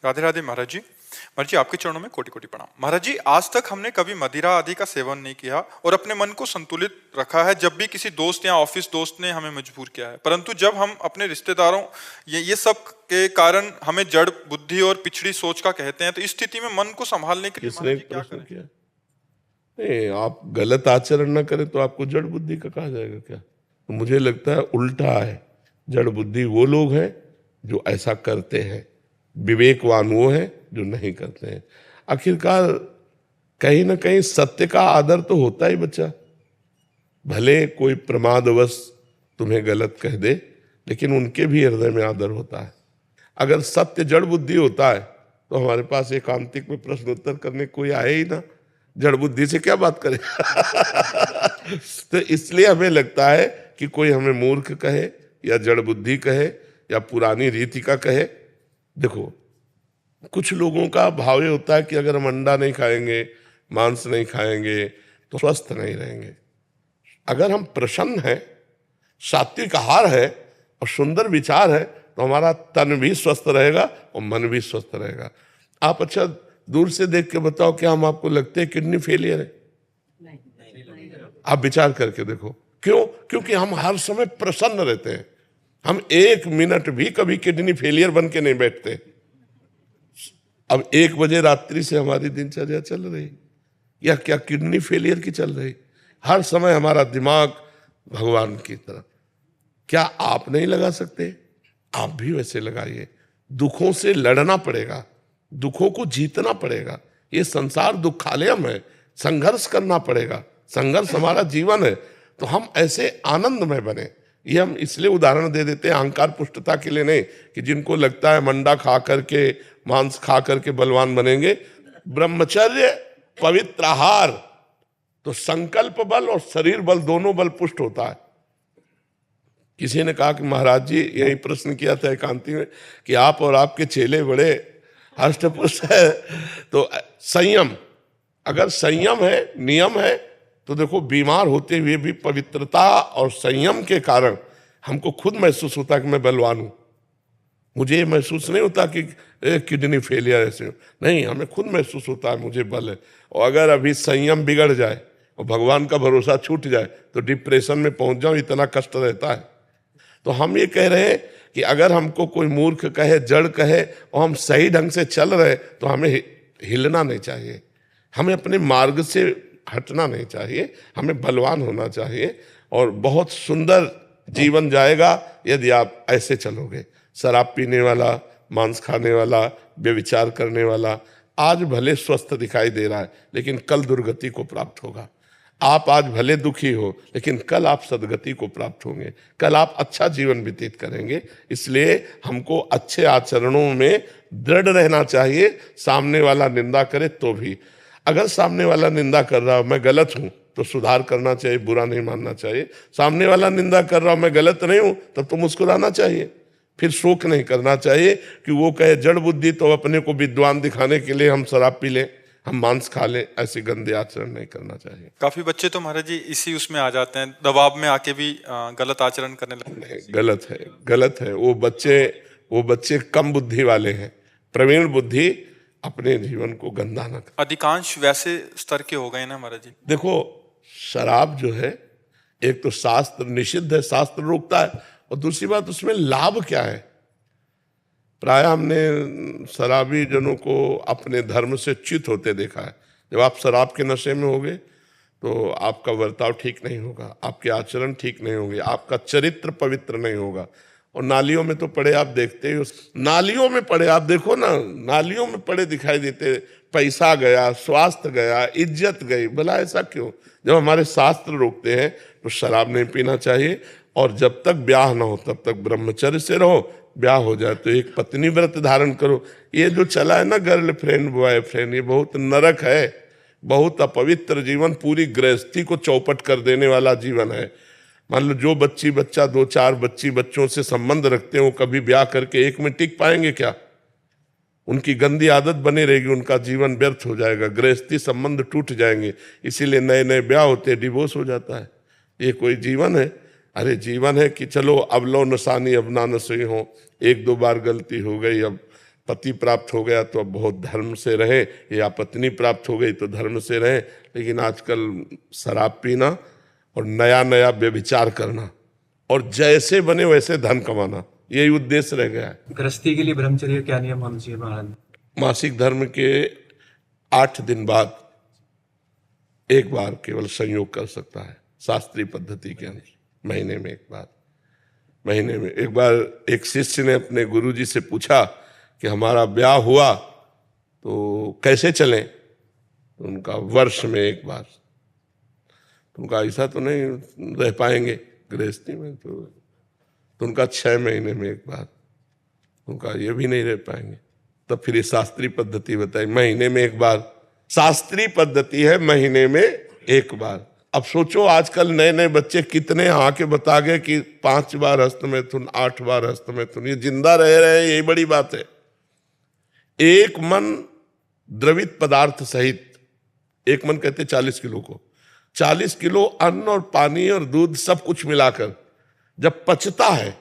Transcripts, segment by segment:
राधे राधे महाराज जी। महाराज जी, आपके चरणों में कोटि कोटि प्रणाम। महाराज जी, आज तक हमने कभी मदिरा आदि का सेवन नहीं किया और अपने मन को संतुलित रखा है जब भी किसी दोस्त या ऑफिस दोस्त ने हमें मजबूर किया है। परंतु जब हम अपने रिश्तेदारों ये सब के कारण हमें जड़ बुद्धि और पिछड़ी सोच का कहते हैं, तो इस स्थिति में मन को संभालने के लिए किसने महाराज जी क्या प्रश्न करें? किया? नहीं, आप गलत आचरण न करें तो आपको जड़ बुद्धि का कहा जाएगा क्या? तो मुझे लगता है उल्टा है। जड़ बुद्धि वो लोग हैं जो ऐसा करते हैं, विवेकवान वो हैं जो नहीं करते हैं। आखिरकार कहीं ना कहीं सत्य का आदर तो होता ही बच्चा। भले कोई प्रमादवश तुम्हें गलत कह दे, लेकिन उनके भी हृदय में आदर होता है। अगर सत्य जड़ बुद्धि होता है तो हमारे पास एकांतिक में प्रश्न उत्तर करने कोई आए ही ना, जड़ बुद्धि से क्या बात करें। तो इसलिए हमें लगता है कि कोई हमें मूर्ख कहे या जड़ बुद्धि कहे या पुरानी रीति का कहे। देखो, कुछ लोगों का भाव ये होता है कि अगर हम अंडा नहीं खाएंगे, मांस नहीं खाएंगे तो स्वस्थ नहीं रहेंगे। अगर हम प्रसन्न हैं, सात्विक आहार है और सुंदर विचार है तो हमारा तन भी स्वस्थ रहेगा और मन भी स्वस्थ रहेगा। आप अच्छा दूर से देख के बताओ, क्या हम आपको लगते हैं किडनी फेलियर है? आप विचार करके देखो। क्यों? क्योंकि हम हर समय प्रसन्न रहते हैं। हम एक मिनट भी कभी किडनी फेलियर बन के नहीं बैठते। अब 1 बजे रात्रि से हमारी दिनचर्या चल रही, या क्या किडनी फेलियर की चल रही? हर समय हमारा दिमाग भगवान की तरफ। क्या आप नहीं लगा सकते? आप भी वैसे लगाइए। दुखों से लड़ना पड़ेगा, दुखों को जीतना पड़ेगा। ये संसार दुखालयम है, संघर्ष करना पड़ेगा। संघर्ष हमारा जीवन है, तो हम ऐसे आनंद में बने। ये हम इसलिए उदाहरण दे देते हैं अहंकार पुष्टता के लिए नहीं, कि जिनको लगता है मंडा खा करके, मांस खा करके बलवान बनेंगे। ब्रह्मचर्य, पवित्र आहार, तो संकल्प बल और शरीर बल दोनों बल पुष्ट होता है। किसी ने कहा कि महाराज जी, यही प्रश्न किया था एकांती में, कि आप और आपके चेले बड़े हष्टपुष्ट है, तो संयम, अगर संयम है, नियम है, तो देखो बीमार होते हुए भी पवित्रता और संयम के कारण हमको खुद महसूस होता है कि मैं बलवान हूं। मुझे ये महसूस नहीं होता कि किडनी फेलियर ऐसे हो, नहीं, हमें खुद महसूस होता है मुझे बल है। और अगर अभी संयम बिगड़ जाए और भगवान का भरोसा छूट जाए तो डिप्रेशन में पहुंच जाऊं, इतना कष्ट रहता है। तो हम ये कह रहे हैं कि अगर हमको कोई मूर्ख कहे, जड़ कहे, और हम सही ढंग से चल रहे, तो हमें हिलना नहीं चाहिए, हमें अपने मार्ग से हटना नहीं चाहिए, हमें बलवान होना चाहिए। और बहुत सुंदर जीवन जाएगा यदि आप ऐसे चलोगे। शराब पीने वाला, मांस खाने वाला, व्यभिचार करने वाला आज भले स्वस्थ दिखाई दे रहा है, लेकिन कल दुर्गति को प्राप्त होगा। आप आज भले दुखी हो, लेकिन कल आप सदगति को प्राप्त होंगे, कल आप अच्छा जीवन व्यतीत करेंगे। इसलिए हमको अच्छे आचरणों में दृढ़ रहना चाहिए। सामने वाला निंदा करे तो भी, अगर सामने वाला निंदा कर रहा हो, मैं गलत हूं, तो सुधार करना चाहिए, बुरा नहीं मानना चाहिए। सामने वाला निंदा कर रहा हो, मैं गलत नहीं हूं, तब तो मुस्कुराना चाहिए, फिर शोक नहीं करना चाहिए कि वो कहे जड़ बुद्धि, तो अपने को विद्वान दिखाने के लिए हम शराब पी लें, हम मांस खा लें। ऐसे गंदे आचरण नहीं करना चाहिए। काफी बच्चे तो महाराज जी इसी उसमें आ जाते हैं, दबाव में आके भी गलत आचरण करने लगते हैं। गलत है, गलत है। वो बच्चे कम बुद्धि वाले हैं। प्रवीण बुद्धि अपने जीवन को गंदा न कर। अधिकांश वैसे स्तर के हो गए ना महाराज जी। देखो, शराब जो है, एक तो शास्त्र निषिद्ध है, शास्त्र रोकता है, और दूसरी बात उसमें लाभ क्या है? प्राय हमने शराबी जनों को अपने धर्म से च्युत होते देखा है। जब आप शराब के नशे में होगे तो आपका बर्ताव ठीक नहीं होगा, आपके आचरण ठीक नहीं होंगे, आपका चरित्र पवित्र नहीं होगा। और नालियों में तो पड़े आप देखते ही, नालियों में पड़े आप देखो ना, नालियों में पड़े दिखाई देते। पैसा गया, स्वास्थ्य गया, इज्जत गई। भला ऐसा क्यों? जब हमारे शास्त्र रोकते हैं तो शराब नहीं पीना चाहिए, और जब तक ब्याह ना हो तब तक ब्रह्मचर्य से रहो। ब्याह हो जाए तो एक पत्नी व्रत धारण करो। ये जो चला है ना गर्लफ्रेंड बॉयफ्रेंड, ये बहुत नरक है, बहुत अपवित्र जीवन, पूरी गृहस्थी को चौपट कर देने वाला जीवन है। मान लो जो बच्ची बच्चा 2-4 बच्ची बच्चों से संबंध रखते हो, कभी ब्याह करके एक में टिक पाएंगे क्या? उनकी गंदी आदत बनी रहेगी, उनका जीवन व्यर्थ हो जाएगा, गृहस्थी संबंध टूट जाएंगे। इसीलिए नए नए ब्याह होते, डिवोर्स हो जाता है। ये कोई जीवन है? अरे जीवन है कि चलो अब लो नसानी अब ना नसई हो, 1-2 बार गलती हो गई, अब पति प्राप्त हो गया तो अब बहुत धर्म से रहे, या पत्नी प्राप्त हो गई तो धर्म से रहे। लेकिन आजकल शराब पीना और नया नया व्यभिचार करना और जैसे बने वैसे धन कमाना, यही उद्देश्य रह गया है। गृहस्थी के लिए ब्रह्मचर्य क्या नियम होना चाहिए महाराज? मासिक धर्म के 8 दिन बाद एक बार केवल संयोग कर सकता है, शास्त्रीय पद्धति के अनुसार। महीने में एक बार, महीने में एक बार एक शिष्य ने अपने गुरुजी से पूछा कि हमारा ब्याह हुआ तो कैसे चलें? तो उनका वर्ष में एक बार। तो उनका ऐसा तो नहीं रह पाएंगे गृहस्थी में, तो उनका 6 महीने में एक बार। उनका ये भी नहीं रह पाएंगे। तब फिर ये शास्त्रीय पद्धति बताई, महीने में एक बार। शास्त्रीय पद्धति है महीने में एक बार। अब सोचो आजकल नए नए बच्चे कितने आके बता गए कि 5 बार हस्तमैथुन, 8 बार हस्तमैथुन, ये जिंदा रह रहे हैं, यही बड़ी बात है। एक मन द्रवित पदार्थ सहित, एक मन कहते 40 किलो को, 40 किलो अन्न और पानी और दूध सब कुछ मिलाकर जब पचता है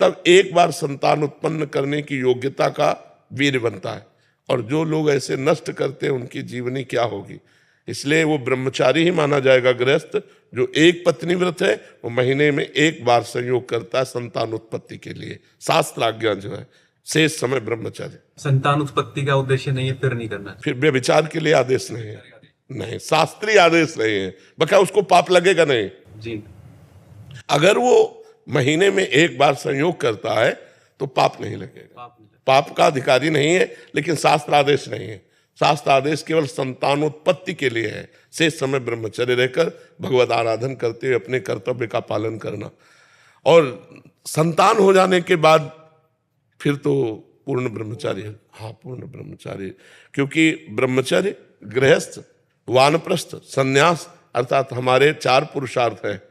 तब एक बार संतान उत्पन्न करने की योग्यता का वीर बनता है। और जो लोग ऐसे नष्ट करते हैं उनकी जीवनी क्या होगी। इसलिए वो ब्रह्मचारी ही माना जाएगा गृहस्थ। जो एक पत्नी व्रत है वो महीने में एक बार संयोग करता है संतान उत्पत्ति के लिए, शास्त्र आज्ञा जो है। शेष समय ब्रह्मचारी। संतान उत्पत्ति का उद्देश्य नहीं है फिर नहीं करना, फिर व्यभिचार के लिए आदेश नहीं है, नहीं शास्त्रीय आदेश नहीं है, बका उसको पाप लगेगा नहीं जी। अगर वो महीने में एक बार संयोग करता है तो पाप नहीं लगेगा, पाप का अधिकारी नहीं है। लेकिन शास्त्र आदेश नहीं है, शास्त्र आदेश केवल संतानोत्पत्ति के लिए है। शेष समय ब्रह्मचर्य रहकर भगवत आराधन करते हुए अपने कर्तव्य का पालन करना। और संतान हो जाने के बाद फिर तो पूर्ण ब्रह्मचारी है। हाँ, पूर्ण ब्रह्मचारी, क्योंकि ब्रह्मचर्य, गृहस्थ, वानप्रस्थ, संन्यास अर्थात हमारे 4 पुरुषार्थ हैं,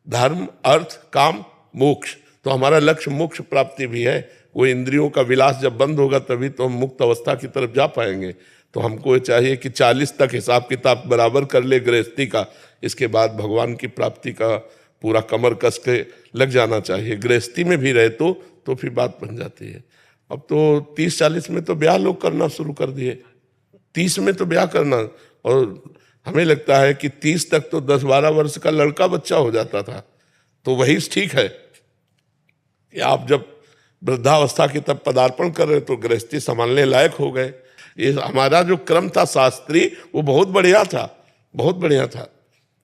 धर्म, अर्थ, काम, मोक्ष। तो हमारा लक्ष्य मोक्ष प्राप्ति भी है। वो इंद्रियों का विलास जब बंद होगा तभी तो हम मुक्त अवस्था की तरफ जा पाएंगे। तो हमको ये चाहिए कि 40 तक हिसाब किताब बराबर कर ले गृहस्थी का, इसके बाद भगवान की प्राप्ति का पूरा कमर कस के लग जाना चाहिए। गृहस्थी में भी रहे तो फिर बात बन जाती है। अब तो 30-40 में तो ब्याह लोग करना शुरू कर दिए, 30 में तो ब्याह करना। और हमें लगता है कि 30 तक तो 10-12 वर्ष का लड़का बच्चा हो जाता था। तो वही ठीक है कि आप जब वृद्धावस्था की तब पदार्पण कर रहे तो गृहस्थी संभालने लायक हो गए। ये हमारा जो क्रम था शास्त्रीय, वो बहुत बढ़िया था, बहुत बढ़िया था।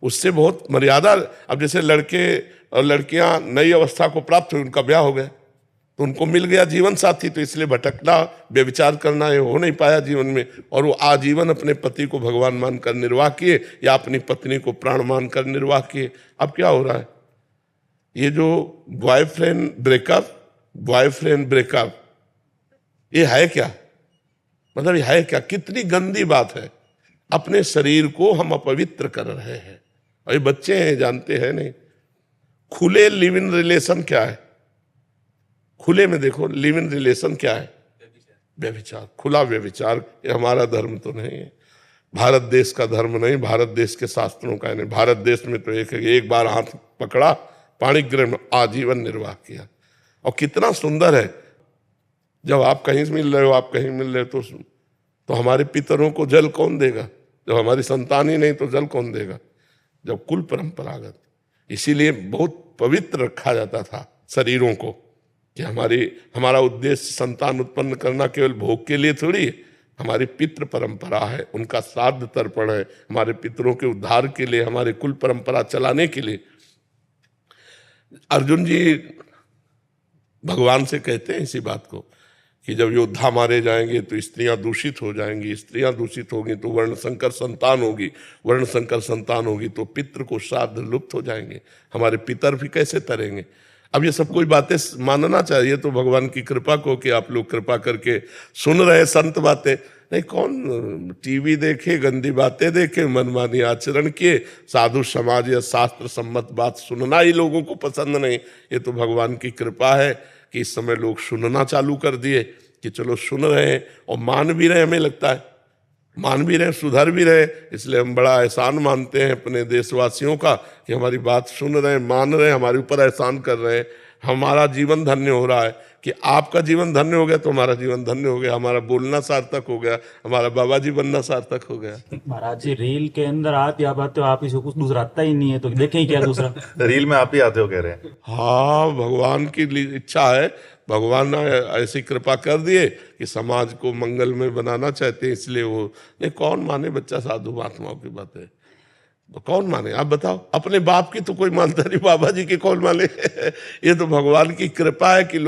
उससे बहुत मर्यादा। अब जैसे लड़के और लड़कियां नई अवस्था को प्राप्त हुई, उनका ब्याह हो गया तो उनको मिल गया जीवन साथी, तो इसलिए भटकना, व्यभिचार करना ये हो नहीं पाया जीवन में। और वो आजीवन अपने पति को भगवान मानकर निर्वाह किए या अपनी पत्नी को प्राण मानकर निर्वाह किए। अब क्या हो रहा है, ये जो बॉयफ्रेंड ब्रेकअप, ये है क्या? मतलब ये है क्या? कितनी गंदी बात है। अपने शरीर को हम अपवित्र कर रहे हैं। और ये बच्चे हैं, जानते हैं नहीं। खुले लिव इन रिलेशन क्या है? खुले में देखो, लिव इन रिलेशन क्या है? व्यभिचार, खुला व्यभिचार। ये हमारा धर्म तो नहीं है, भारत देश का धर्म नहीं, भारत देश के शास्त्रों का नहीं। भारत देश में तो एक बार हाथ पकड़ा, पाणिग्रह में आजीवन निर्वाह किया। और कितना सुंदर है, जब आप कहीं मिल रहे हो, आप कहीं मिल रहे हो तो हमारे पितरों को जल कौन देगा? जब हमारी संतान ही नहीं तो जल कौन देगा? जब कुल परंपरागत। इसीलिए बहुत पवित्र रखा जाता था शरीरों को कि हमारा उद्देश्य संतान उत्पन्न करना केवल भोग के लिए थोड़ी है। हमारी पितृ परंपरा है, उनका श्राद्ध तर्पण है, हमारे पितरों के उद्धार के लिए, हमारे कुल परंपरा चलाने के लिए। अर्जुन जी भगवान से कहते हैं इसी बात को कि जब योद्धा मारे जाएंगे तो स्त्रियां दूषित हो जाएंगी, स्त्रियां दूषित होगी तो वर्ण संकर संतान होगी, वर्ण संकर संतान होगी तो पितृ को श्राद्ध लुप्त हो जाएंगे, हमारे पितर भी कैसे तरेंगे। अब ये सब कोई बातें मानना चाहिए तो भगवान की कृपा को कि आप लोग कृपा करके सुन रहे संत बातें। नहीं, कौन टीवी देखे, गंदी बातें देखे, मनमानी आचरण किए, साधु समाज या शास्त्र सम्मत बात सुनना ही लोगों को पसंद नहीं। ये तो भगवान की कृपा है कि इस समय लोग सुनना चालू कर दिए कि चलो सुन रहे हैं और मान भी रहे। हमें लगता है मान भी रहे, सुधर भी रहे। इसलिए हम बड़ा एहसान मानते हैं अपने देशवासियों का कि हमारी बात सुन रहे हैं, मान रहे हैं, हमारे ऊपर एहसान कर रहे हैं, हमारा जीवन धन्य हो रहा है। कि आपका जीवन धन्य हो गया तो हमारा जीवन धन्य हो गया, हमारा बोलना सार्थक हो गया, हमारा बाबा जी बनना सार्थक हो गया। महाराज जी रील के अंदर आप या बात तो आप ही से कुछ दूसरा आता ही नहीं है, तो देखें ही क्या दूसरा। रील में आप ही आते हो कह रहे हैं। हाँ, भगवान की इच्छा है, भगवान ने ऐसी कृपा कर दिए कि समाज को मंगल में बनाना चाहते हैं, इसलिए वो नहीं। कौन माने बच्चा साधु महात्माओं की बातें, तो कौन माने आप बताओ? अपने बाप की तो कोई मानता नहीं, बाबा जी की कौन माने? ये तो भगवान की कृपा है कि